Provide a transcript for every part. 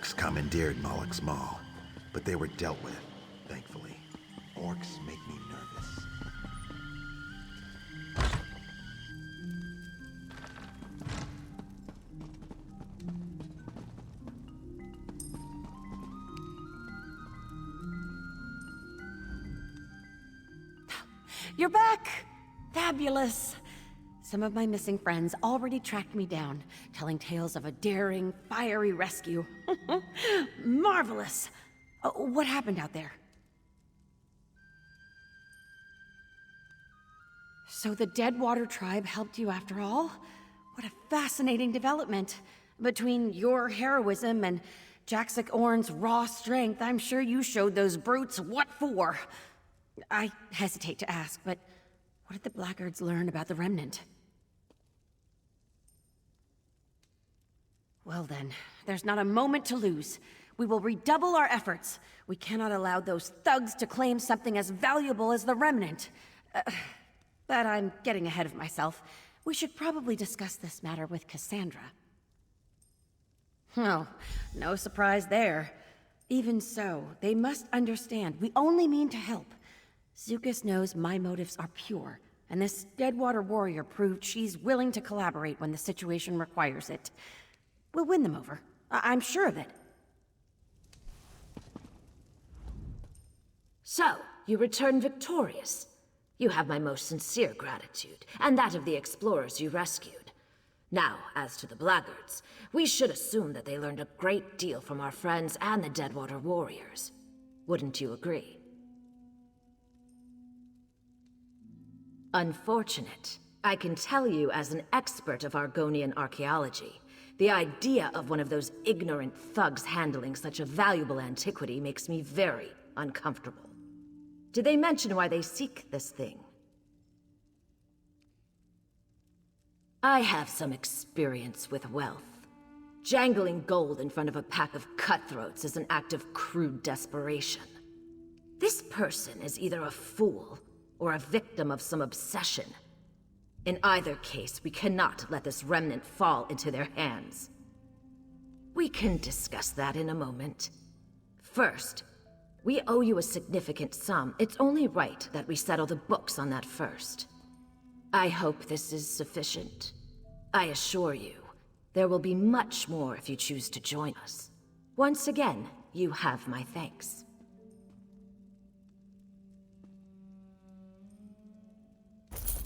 orcs commandeered Moloch's Maw, but they were dealt with, thankfully. Orcs make me nervous. You're back! Fabulous! Some of my missing friends already tracked me down, telling tales of a daring, fiery rescue. Marvelous! What happened out there? So the Deadwater tribe helped you after all? What a fascinating development. Between your heroism and Jaxic Orn's raw strength, I'm sure you showed those brutes what for. I hesitate to ask, but what did the Blackguards learn about the Remnant? Well then, there's not a moment to lose. We will redouble our efforts. We cannot allow those thugs to claim something as valuable as the Remnant. But I'm getting ahead of myself. We should probably discuss this matter with Cassandra. Oh, no surprise there. Even so, they must understand we only mean to help. Zukas knows my motives are pure, and this Deadwater warrior proved she's willing to collaborate when the situation requires it. We'll win them over. I'm sure of it. So, you return victorious. You have my most sincere gratitude, and that of the explorers you rescued. Now, as to the Blackguards, we should assume that they learned a great deal from our friends and the Deadwater warriors. Wouldn't you agree? Unfortunate. I can tell you as an expert of Argonian archaeology, the idea of one of those ignorant thugs handling such a valuable antiquity makes me very uncomfortable. Did they mention why they seek this thing? I have some experience with wealth. Jangling gold in front of a pack of cutthroats is an act of crude desperation. This person is either a fool or a victim of some obsession. In either case, we cannot let this remnant fall into their hands. We can discuss that in a moment. First, we owe you a significant sum. It's only right that we settle the books on that first. I hope this is sufficient. I assure you, there will be much more if you choose to join us. Once again, you have my thanks.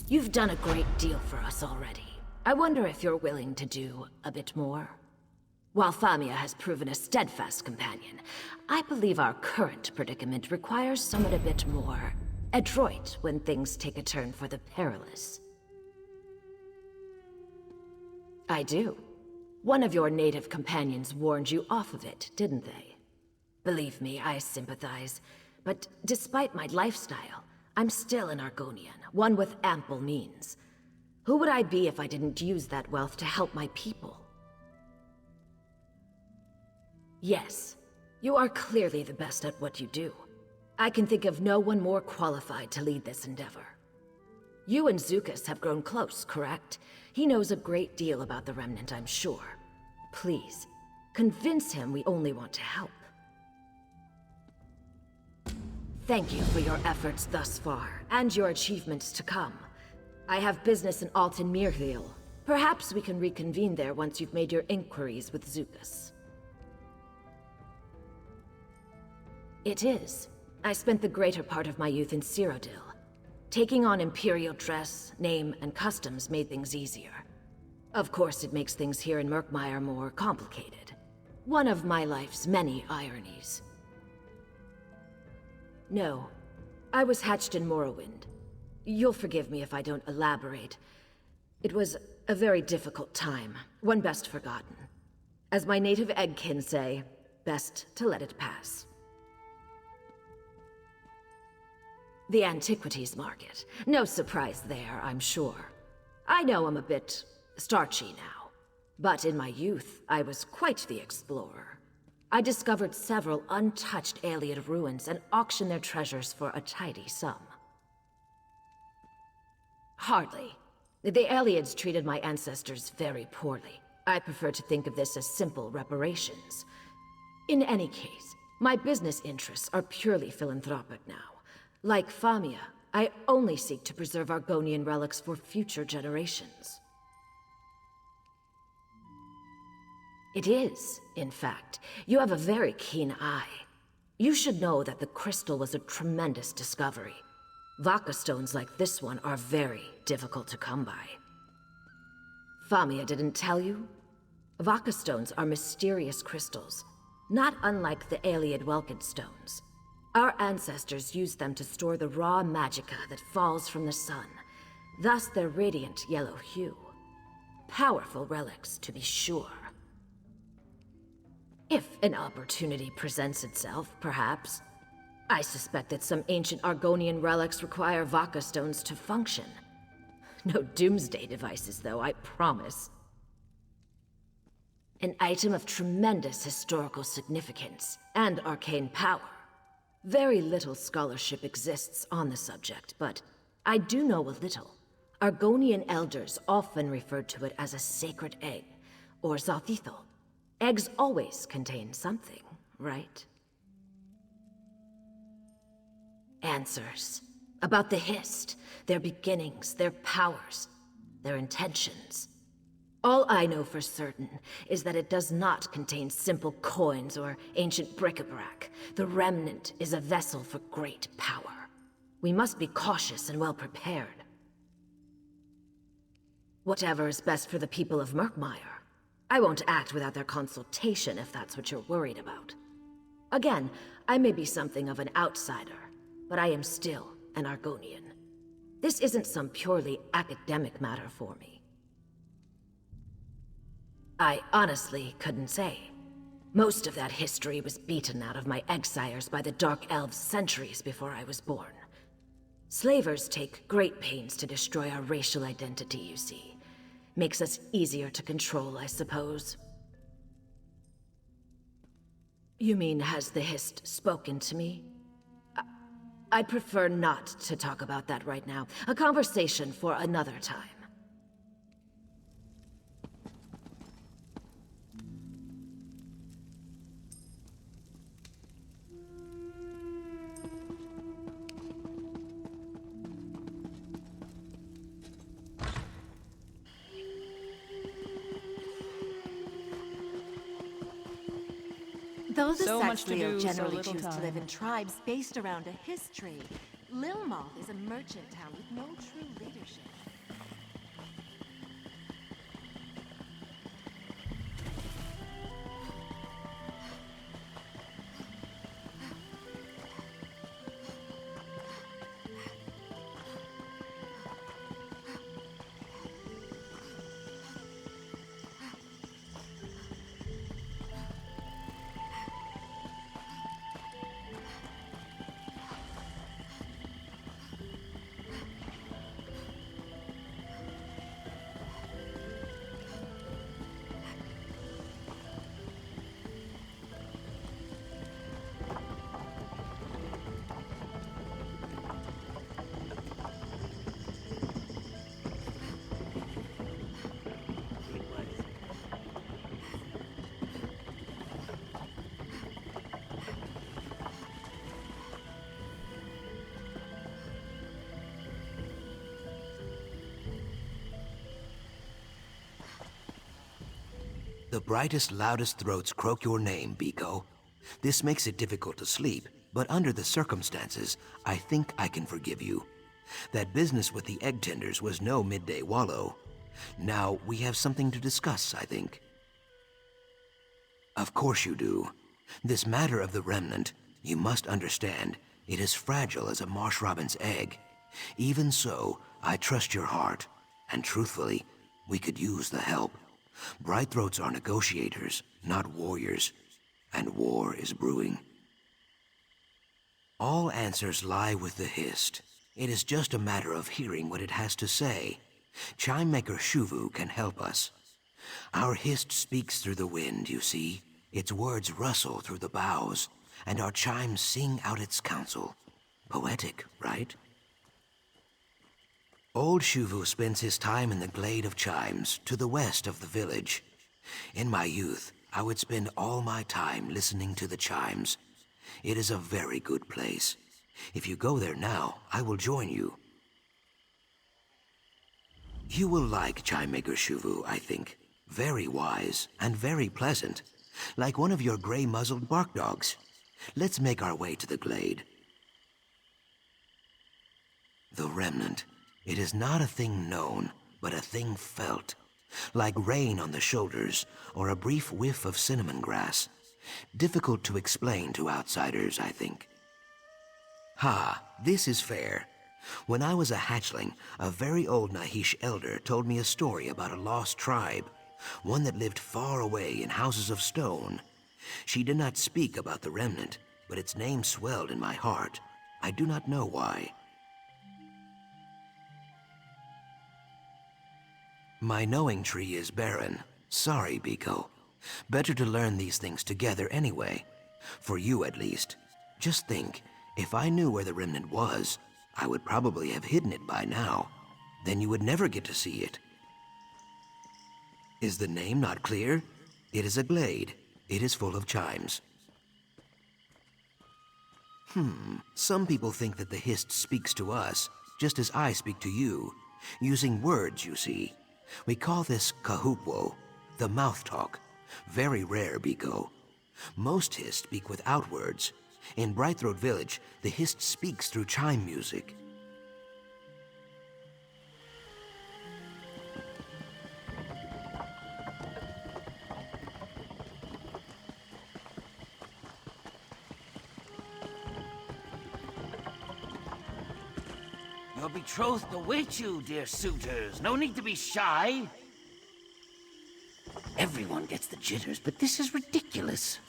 You've done a great deal for us already. I wonder if you're willing to do a bit more. While Famia has proven a steadfast companion, I believe our current predicament requires someone a bit more adroit when things take a turn for the perilous. I do. One of your native companions warned you off of it, didn't they? Believe me, I sympathize. But despite my lifestyle, I'm still an Argonian, one with ample means. Who would I be if I didn't use that wealth to help my people? Yes, you are clearly the best at what you do. I can think of no one more qualified to lead this endeavor. You and Zukas have grown close, correct? He knows a great deal about the Remnant, I'm sure. Please, convince him we only want to help. Thank you for your efforts thus far, and your achievements to come. I have business in Alton Mirhiel. Perhaps we can reconvene there once you've made your inquiries with Zukas. It is. I spent the greater part of my youth in Cyrodiil. Taking on Imperial dress, name, and customs made things easier. Of course, it makes things here in Murkmire more complicated. One of my life's many ironies. No, I was hatched in Morrowind. You'll forgive me if I don't elaborate. It was a very difficult time, one best forgotten. As my native eggkin say, best to let it pass. The antiquities market. No surprise there, I'm sure. I know I'm a bit starchy now, but in my youth, I was quite the explorer. I discovered several untouched Ayleid ruins and auctioned their treasures for a tidy sum. Hardly. The Ayleids treated my ancestors very poorly. I prefer to think of this as simple reparations. In any case, my business interests are purely philanthropic now. Like Famia, I only seek to preserve Argonian relics for future generations. It is, in fact. You have a very keen eye. You should know that the crystal was a tremendous discovery. Vaka stones like this one are very difficult to come by. Famia didn't tell you? Vaka stones are mysterious crystals, not unlike the Ayleid Welkin stones. Our ancestors used them to store the raw magicka that falls from the sun, thus their radiant yellow hue. Powerful relics, to be sure. If an opportunity presents itself, perhaps. I suspect that some ancient Argonian relics require Vaka stones to function. No doomsday devices, though, I promise. An item of tremendous historical significance and arcane power. Very little scholarship exists on the subject, but I do know a little. Argonian elders often referred to it as a sacred egg, or Zothithal. Eggs always contain something, right? Answers. About the Hist, their beginnings, their powers, their intentions. All I know for certain is that it does not contain simple coins or ancient bric-a-brac. The Remnant is a vessel for great power. We must be cautious and well prepared. Whatever is best for the people of Murkmire. I won't act without their consultation if that's what you're worried about. Again, I may be something of an outsider, but I am still an Argonian. This isn't some purely academic matter for me. I honestly couldn't say. Most of that history was beaten out of my exiles by the Dark Elves centuries before I was born. Slavers take great pains to destroy our racial identity, you see. Makes us easier to control, I suppose. You mean, has the Hist spoken to me? I'd prefer not to talk about that right now. A conversation for another time. Those So of much to Saxleo do, so generally little choose to live time. in tribes based around a history. Lilmoth is a merchant town with no true leadership. The brightest, loudest throats croak your name, Biko. This makes it difficult to sleep, but under the circumstances, I think I can forgive you. That business with the egg tenders was no midday wallow. Now, we have something to discuss, I think. Of course you do. This matter of the Remnant, you must understand, it is fragile as a marsh robin's egg. Even so, I trust your heart, and truthfully, we could use the help. Brightthroats are negotiators, not warriors, and war is brewing. All answers lie with the Hist. It is just a matter of hearing what it has to say. Chimemaker Shuvu can help us. Our Hist speaks through the wind, you see. Its words rustle through the boughs, and our chimes sing out its counsel. Poetic, right? Old Shuvu spends his time in the glade of chimes, to the west of the village. In my youth, I would spend all my time listening to the chimes. It is a very good place. If you go there now, I will join you. You will like Chime Maker Shuvu, I think. Very wise and very pleasant. Like one of your gray-muzzled bark dogs. Let's make our way to the glade. The Remnant. It is not a thing known, but a thing felt. Like rain on the shoulders, or a brief whiff of cinnamon grass. Difficult to explain to outsiders, I think. Ha, this is fair. When I was a hatchling, a very old Nahish elder told me a story about a lost tribe, one that lived far away in houses of stone. She did not speak about the Remnant, but its name swelled in my heart. I do not know why. My knowing tree is barren. Sorry, Biko. Better to learn these things together anyway. For you, at least. Just think, if I knew where the Remnant was, I would probably have hidden it by now. Then you would never get to see it. Is the name not clear? It is a glade. It is full of chimes. Some people think that the Hist speaks to us, just as I speak to you, using words, you see. We call this kahupwo, the mouth talk. Very rare, Biko. Most Hist speak without words. In Brightthroat Village, the Hist speaks through chime music. Your betrothed awaits you, dear suitors. No need to be shy. Everyone gets the jitters, but this is ridiculous.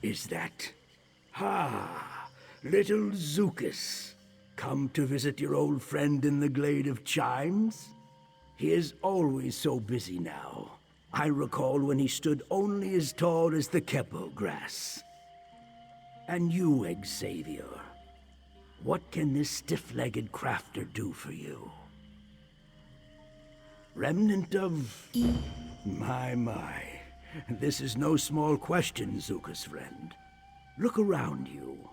Is that... little Zukas. Come to visit your old friend in the Glade of Chimes? He is always so busy now. I recall when he stood only as tall as the Kepo grass. And you, Xavier, what can this stiff-legged crafter do for you? Remnant of... My. This is no small question, Zuka's friend. Look around you.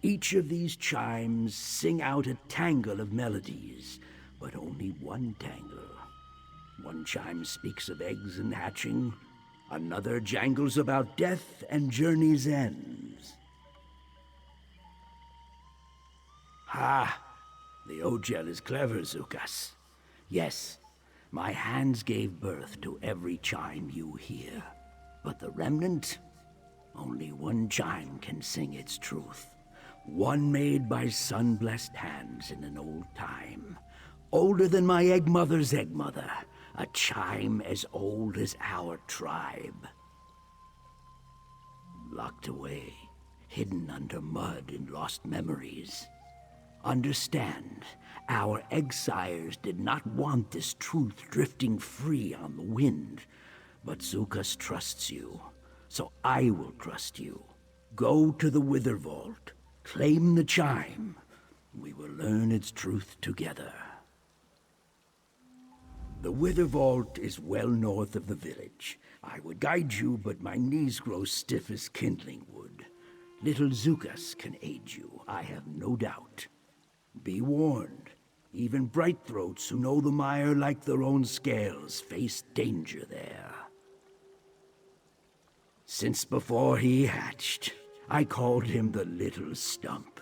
Each of these chimes sing out a tangle of melodies, but only one tangle. One chime speaks of eggs and hatching. Another jangles about death and journey's ends. The Ogel is clever, Zukas. Yes, my hands gave birth to every chime you hear. But the Remnant, only one chime can sing its truth. One made by sun-blessed hands in an old time. Older than my egg mother's egg mother. A chime as old as our tribe. Locked away, hidden under mud in lost memories. Understand, our exiles did not want this truth drifting free on the wind. But Zukas trusts you, so I will trust you. Go to the Wither Vault, claim the chime. We will learn its truth together. The Wither Vault is well north of the village. I would guide you, but my knees grow stiff as kindling wood. Little Zukas can aid you, I have no doubt. Be warned, even Brightthroats who know the mire like their own scales face danger there. Since before he hatched, I called him the Little Stump.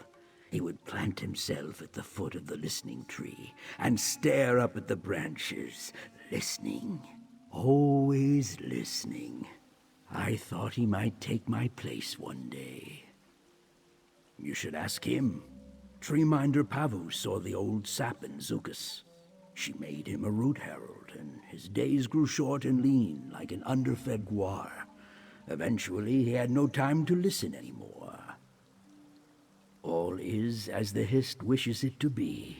He would plant himself at the foot of the listening tree and stare up at the branches, listening, always listening. I thought he might take my place one day. You should ask him. Treeminder Pavu saw the old sap in Zukas. She made him a root herald, and his days grew short and lean like an underfed guar. Eventually, he had no time to listen anymore. All is as the Hist wishes it to be.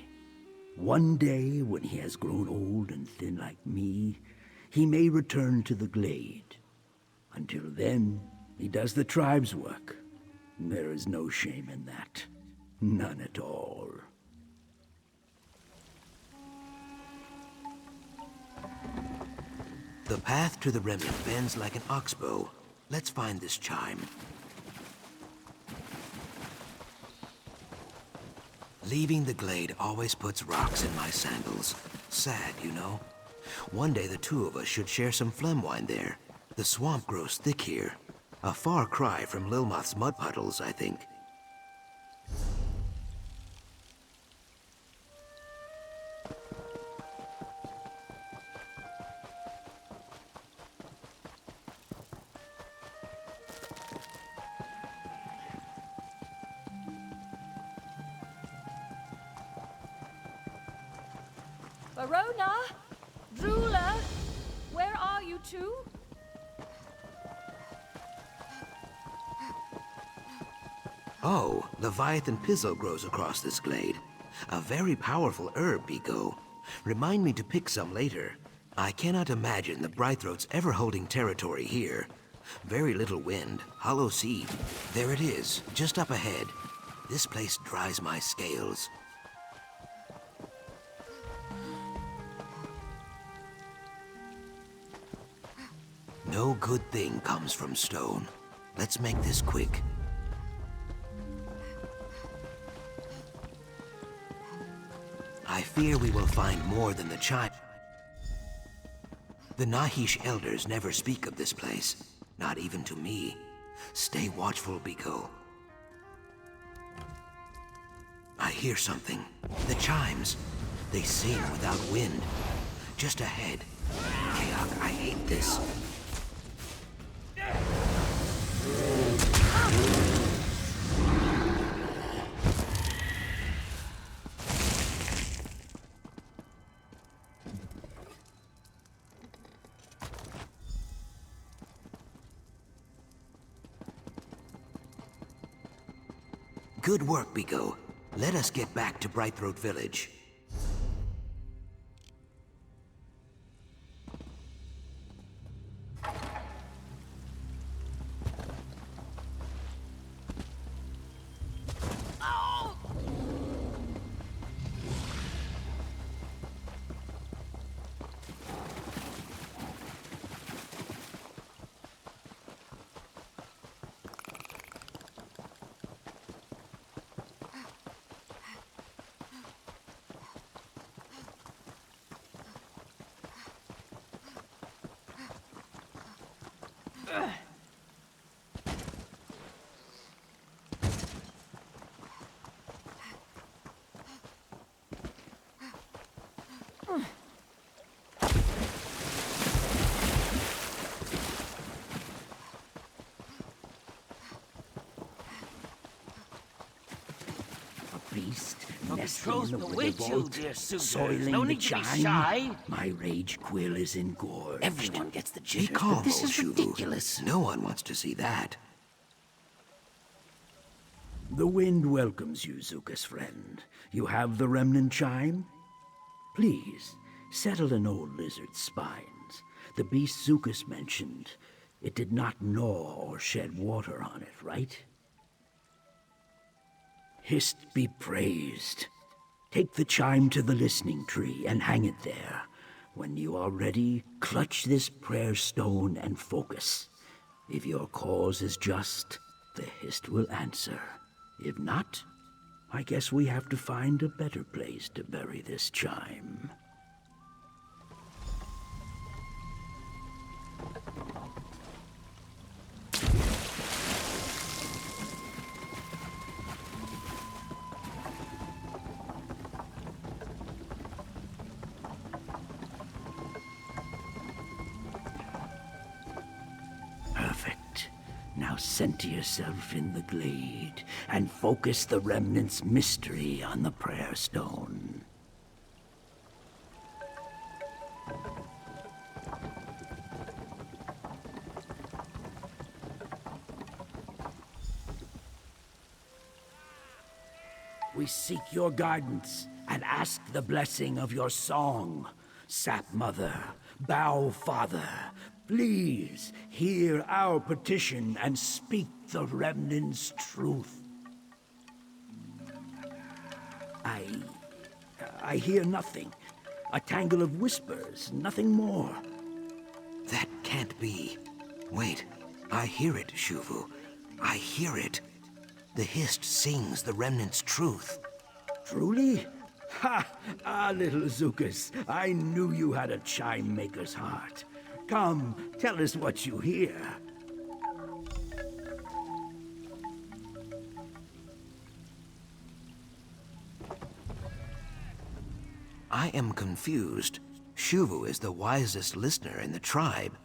One day, when he has grown old and thin like me, he may return to the glade. Until then, he does the tribe's work. There is no shame in that. None at all. The path to the remnant bends like an oxbow. Let's find this chime. Leaving the glade always puts rocks in my sandals. Sad, you know. One day the two of us should share some phlegm wine there. The swamp grows thick here. A far cry from Lilmoth's mud puddles, I think. Verona? Drula? Where are you two? Oh, Leviathan Pizzle grows across this glade. A very powerful herb, Pico. Remind me to pick some later. I cannot imagine the Brightthroats ever holding territory here. Very little wind, hollow sea. There it is, just up ahead. This place dries my scales. No good thing comes from stone. Let's make this quick. I fear we will find more than the chime. The Nahish elders never speak of this place, not even to me. Stay watchful, Biko. I hear something. The chimes. They sing without wind. Just ahead. Kayak, I hate this. Good work, Biko. Let us get back to Brightthroat Village. Beast, Your nesting betrothed in the await you, vault, dear suitors. soiling No the need to be chime. shy. My rage quill is engorged. Everyone gets the Be jitters, calm, but this is Oshudu. ridiculous. No one wants to see that. The wind welcomes you, Zuka's friend. You have the remnant chime? Please, settle an old lizard's spines. The beast Zukas mentioned, it did not gnaw or shed water on it, right? Hist be praised. Take the chime to the listening tree and hang it there. When you are ready, clutch this prayer stone and focus. If your cause is just, the Hist will answer. If not, I guess we have to find a better place to bury this chime. Perfect. Now center yourself in the glade and focus the remnant's mystery on the prayer stone. We seek your guidance and ask the blessing of your song. Sap Mother, Bow Father, please hear our petition and speak the remnant's truth. I hear nothing. A tangle of whispers, nothing more. That can't be. Wait, I hear it, Shuvu. I hear it. The hist sings the remnant's truth. Truly? Ha! Ah, little Zukas, I knew you had a chime maker's heart. Come, tell us what you hear. I am confused. Shuvu is the wisest listener in the tribe.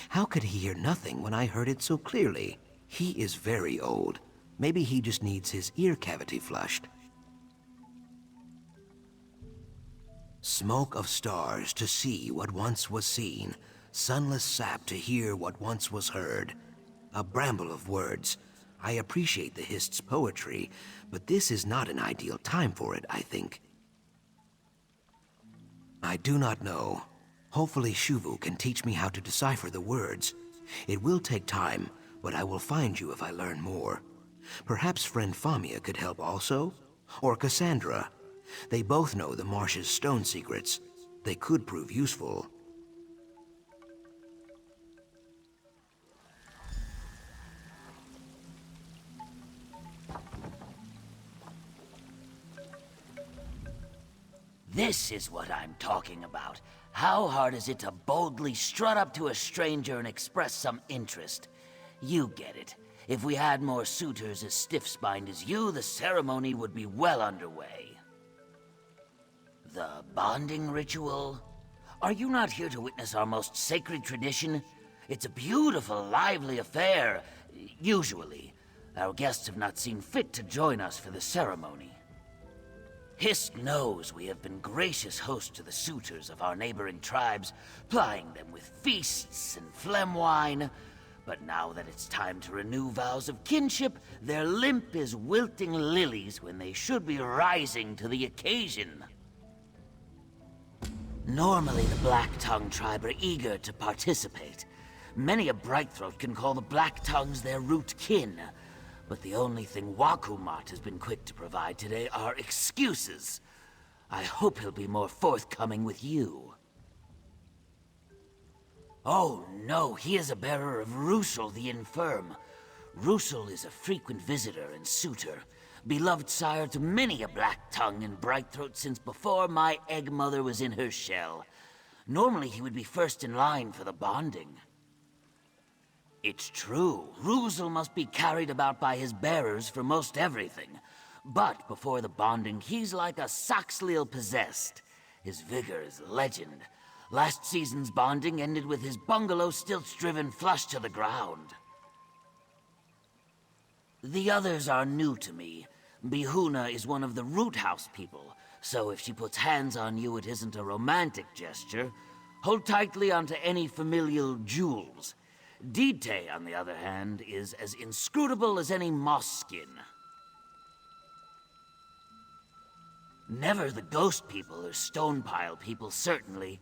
How could he hear nothing when I heard it so clearly? He is very old. Maybe he just needs his ear cavity flushed. Smoke of stars to see what once was seen. Sunless sap to hear what once was heard. A bramble of words. I appreciate the hist's poetry, but this is not an ideal time for it, I think. I do not know. Hopefully Shuvu can teach me how to decipher the words. It will take time, but I will find you if I learn more. Perhaps friend Famia could help also? Or Cassandra. They both know the marsh's stone secrets. They could prove useful. This is what I'm talking about. How hard is it to boldly strut up to a stranger and express some interest? You get it. If we had more suitors as stiff-spined as you, the ceremony would be well underway. The bonding ritual? Are you not here to witness our most sacred tradition? It's a beautiful, lively affair. Usually. Our guests have not seen fit to join us for the ceremony. Hist knows we have been gracious hosts to the suitors of our neighboring tribes, plying them with feasts and phlegm wine. But now that it's time to renew vows of kinship, their limp is wilting lilies when they should be rising to the occasion. Normally, the Black-Tongue tribe are eager to participate. Many a Brightthroat can call the Black-Tongues their root kin. But the only thing Wakumat has been quick to provide today are excuses. I hope he'll be more forthcoming with you. Oh no, he is a bearer of Russell the Infirm. Russell is a frequent visitor and suitor, beloved sire to many a Black-Tongue and Brightthroat since before my egg mother was in her shell. Normally he would be first in line for the bonding. It's true, Russell must be carried about by his bearers for most everything. But before the bonding, he's like a Saxhleel possessed. His vigor is legend. Last season's bonding ended with his bungalow stilts driven flush to the ground. The others are new to me. Bihuna is one of the Root House people, so if she puts hands on you, it isn't a romantic gesture. Hold tightly onto any familial jewels. Dite, on the other hand, is as inscrutable as any moss skin. Never the ghost people or stone pile people, certainly.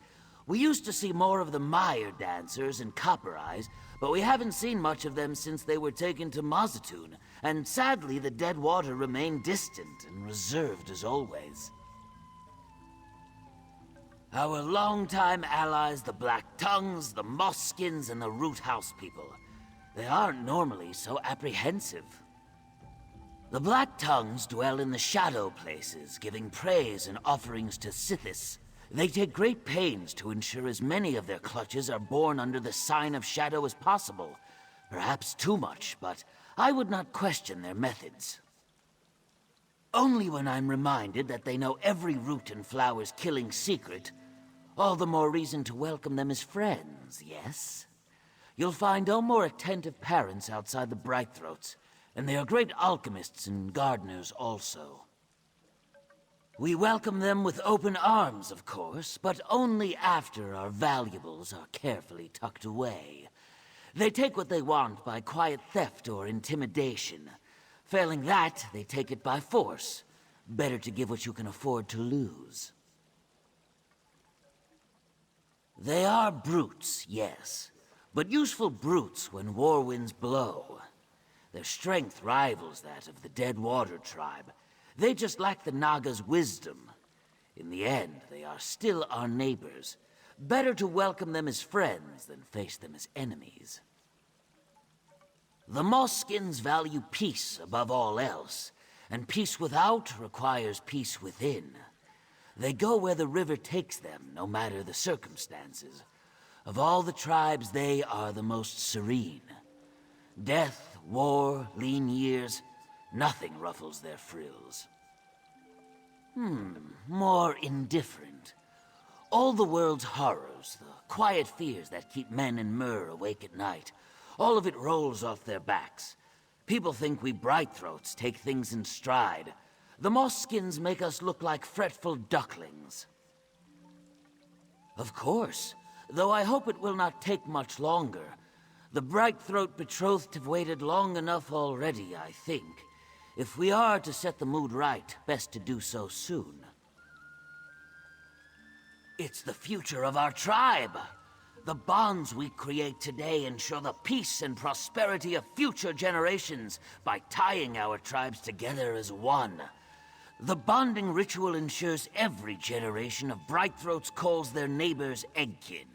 We used to see more of the mire dancers and copper eyes, but we haven't seen much of them since they were taken to Mazatoon, and sadly the dead water remained distant and reserved as always. Our longtime allies, the Black-Tongues, the Moss-Skins, and the Root House people. They aren't normally so apprehensive. The Black-Tongues dwell in the shadow places, giving praise and offerings to Sithis. They take great pains to ensure as many of their clutches are born under the sign of shadow as possible. Perhaps too much, but I would not question their methods. Only when I'm reminded that they know every root and flower's killing secret, all the more reason to welcome them as friends, yes? You'll find no more attentive parents outside the Brightthroats, and they are great alchemists and gardeners also. We welcome them with open arms, of course, but only after our valuables are carefully tucked away. They take what they want by quiet theft or intimidation. Failing that, they take it by force. Better to give what you can afford to lose. They are brutes, yes, but useful brutes when war winds blow. Their strength rivals that of the Dead Water tribe. They just lack the Naga's wisdom. In the end, they are still our neighbors. Better to welcome them as friends than face them as enemies. The Moskins value peace above all else, and peace without requires peace within. They go where the river takes them, no matter the circumstances. Of all the tribes, they are the most serene. Death, war, lean years, nothing ruffles their frills. More indifferent. All the world's horrors, the quiet fears that keep men in Mur awake at night, all of it rolls off their backs. People think we Brightthroats take things in stride. The Moskins make us look like fretful ducklings. Of course, though I hope it will not take much longer. The Brightthroat betrothed have waited long enough already, I think. If we are to set the mood right, best to do so soon. It's the future of our tribe. The bonds we create today ensure the peace and prosperity of future generations by tying our tribes together as one. The bonding ritual ensures every generation of Brightthroats calls their neighbors Eggkin.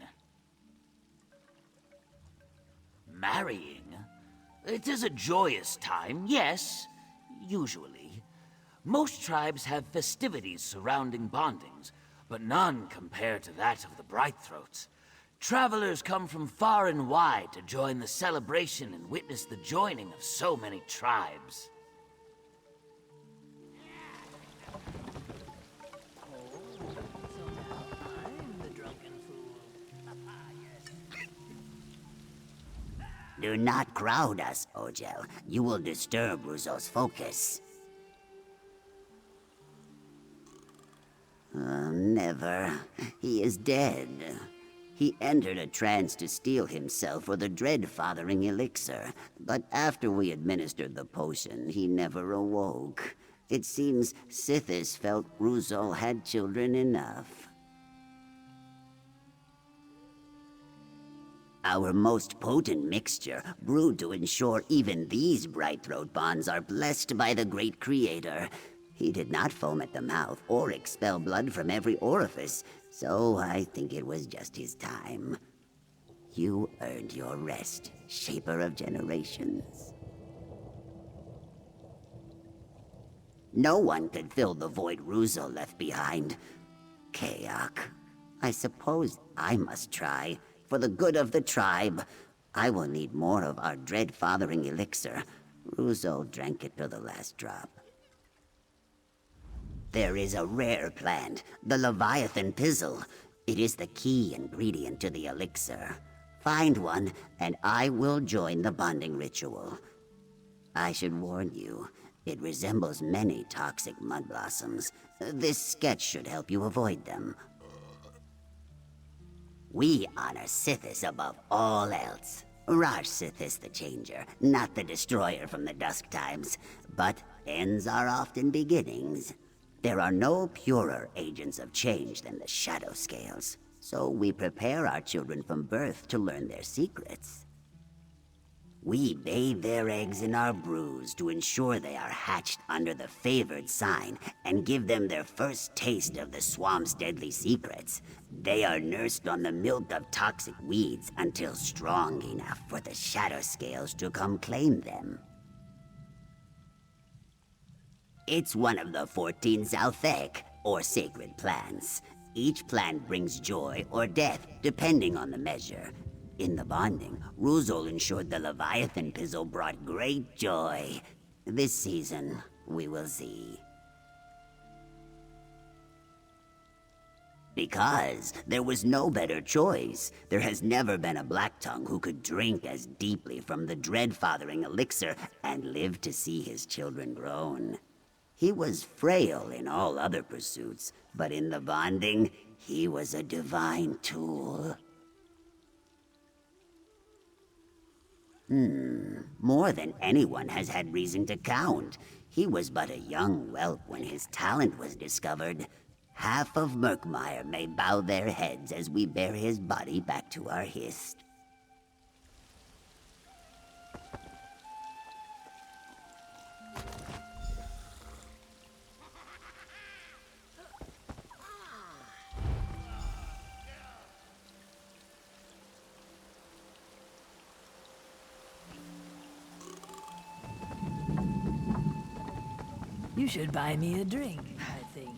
Marrying? It is a joyous time, yes, usually. Most tribes have festivities surrounding bondings, but none compare to that of the Brightthroats. Travelers come from far and wide to join the celebration and witness the joining of so many tribes. Do not crowd us, Ojel. You will disturb Ruzo's focus. Never. He is dead. He entered a trance to steel himself for the dread-fathering elixir, but after we administered the potion, he never awoke. It seems Sithis felt Ruzo had children enough. Our most potent mixture, brewed to ensure even these Brightthroat bonds are blessed by the great creator. He did not foam at the mouth or expel blood from every orifice, so I think it was just his time. You earned your rest, Shaper of Generations. No one could fill the void Ruzo left behind. Kayak, I suppose I must try. For the good of the tribe, I will need more of our dread-fathering elixir. Ruzo drank it to the last drop. There is a rare plant, the Leviathan Pizzle. It is the key ingredient to the elixir. Find one, and I will join the bonding ritual. I should warn you, it resembles many toxic mud blossoms. This sketch should help you avoid them. We honor Sithis above all else. Raj Sithis the Changer, not the Destroyer from the Dusk Times. But ends are often beginnings. There are no purer agents of change than the Shadow Scales, so we prepare our children from birth to learn their secrets. We bathe their eggs in our brews to ensure they are hatched under the favored sign and give them their first taste of the swamp's deadly secrets. They are nursed on the milk of toxic weeds until strong enough for the Shadow Scales to come claim them. It's one of the 14 Zalthek, or sacred plants. Each plant brings joy or death, depending on the measure. In the bonding, Ruzol ensured the Leviathan Pizzle brought great joy. This season, we will see. Because there was no better choice. There has never been a Blacktongue who could drink as deeply from the dread-fathering elixir and live to see his children grown. He was frail in all other pursuits, but in the bonding, he was a divine tool. More than anyone has had reason to count. He was but a young whelp when his talent was discovered. Half of Murkmire may bow their heads as we bear his body back to our Hist. You should buy me a drink, I think.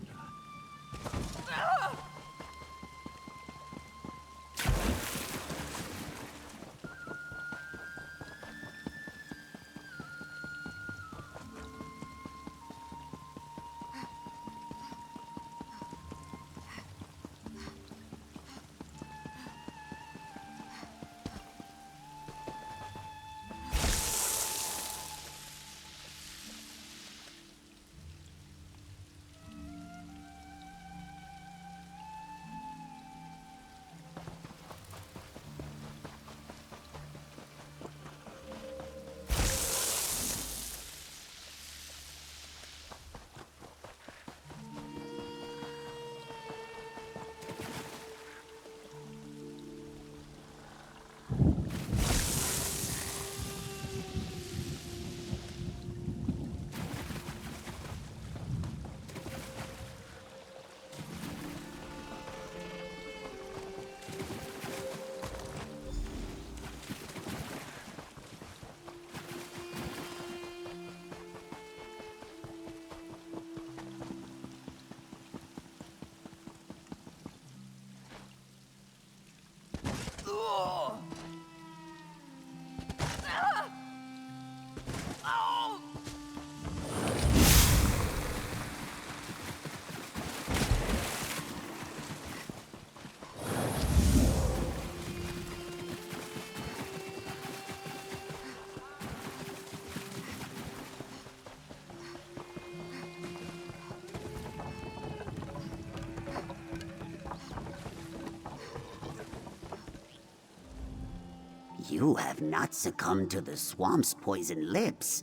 You have not succumbed to the swamp's poison lips.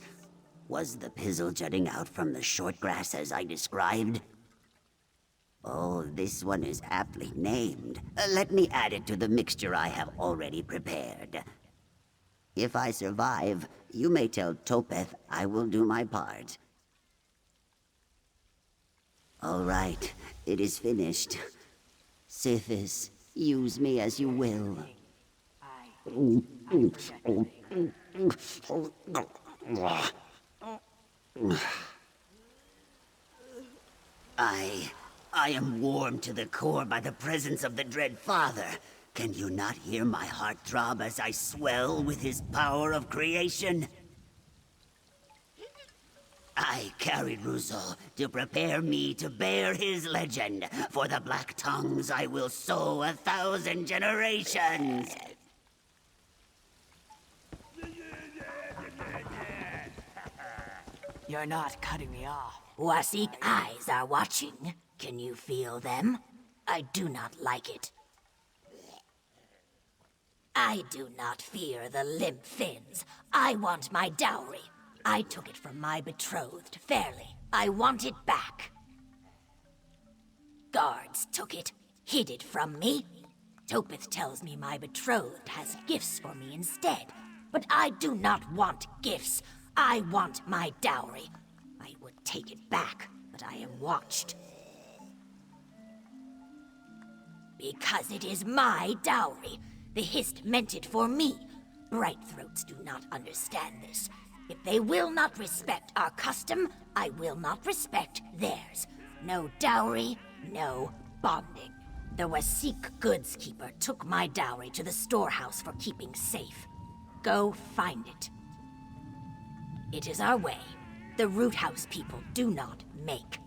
Was the pizzle jutting out from the short grass as I described? Oh, this one is aptly named. Let me add it to the mixture I have already prepared. If I survive, you may tell Topeth I will do my part. All right, it is finished. Sithis, use me as you will. I am warmed to the core by the presence of the Dread Father. Can you not hear my heart throb as I swell with his power of creation? I carried Russo to prepare me to bear his legend. For the Black Tongues I will sow 1,000 generations. You're not cutting me off. Wasik eyes are watching. Can you feel them? I do not like it. I do not fear the limp fins. I want my dowry. I took it from my betrothed fairly. I want it back. Guards took it, hid it from me. Topeth tells me my betrothed has gifts for me instead. But I do not want gifts. I want my dowry. I would take it back, but I am watched. Because it is my dowry. The Hist meant it for me. Bright throats do not understand this. If they will not respect our custom, I will not respect theirs. No dowry, no bonding. The Wasik goods keeper took my dowry to the storehouse for keeping safe. Go find it. It is our way. The Root House people do not make.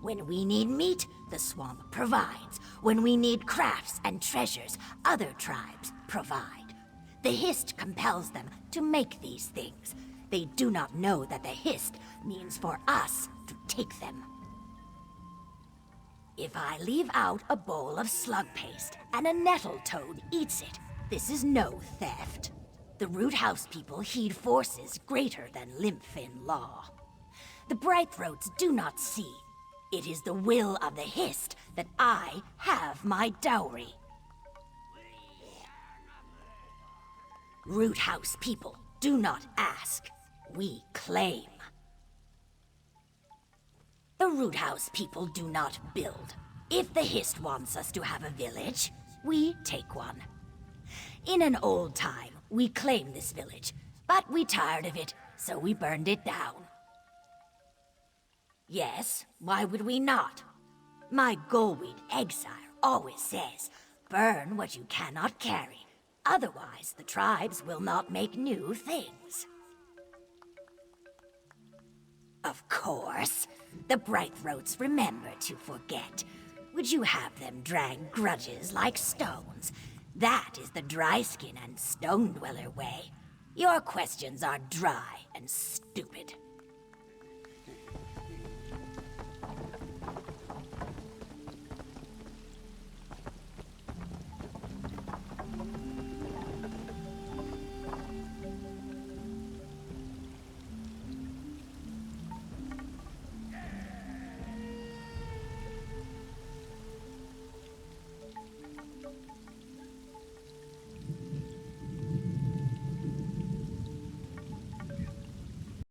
When we need meat, the swamp provides. When we need crafts and treasures, other tribes provide. The Hist compels them to make these things. They do not know that the Hist means for us to take them. If I leave out a bowl of slug paste and a nettle toad eats it, this is no theft. The Root House people heed forces greater than Limpfin law. The Brightthroats do not see. It is the will of the Hist that I have my dowry. Root House people do not ask. We claim. The Root House people do not build. If the Hist wants us to have a village, we take one. In an old time, we claimed this village, but we tired of it, so we burned it down. Yes, why would we not? My Goldweed Exile always says, burn what you cannot carry. Otherwise, the tribes will not make new things. Of course, the Brighthroats remember to forget. Would you have them drag grudges like stones? That is the Dryskin and Stone Dweller way. Your questions are dry and stupid.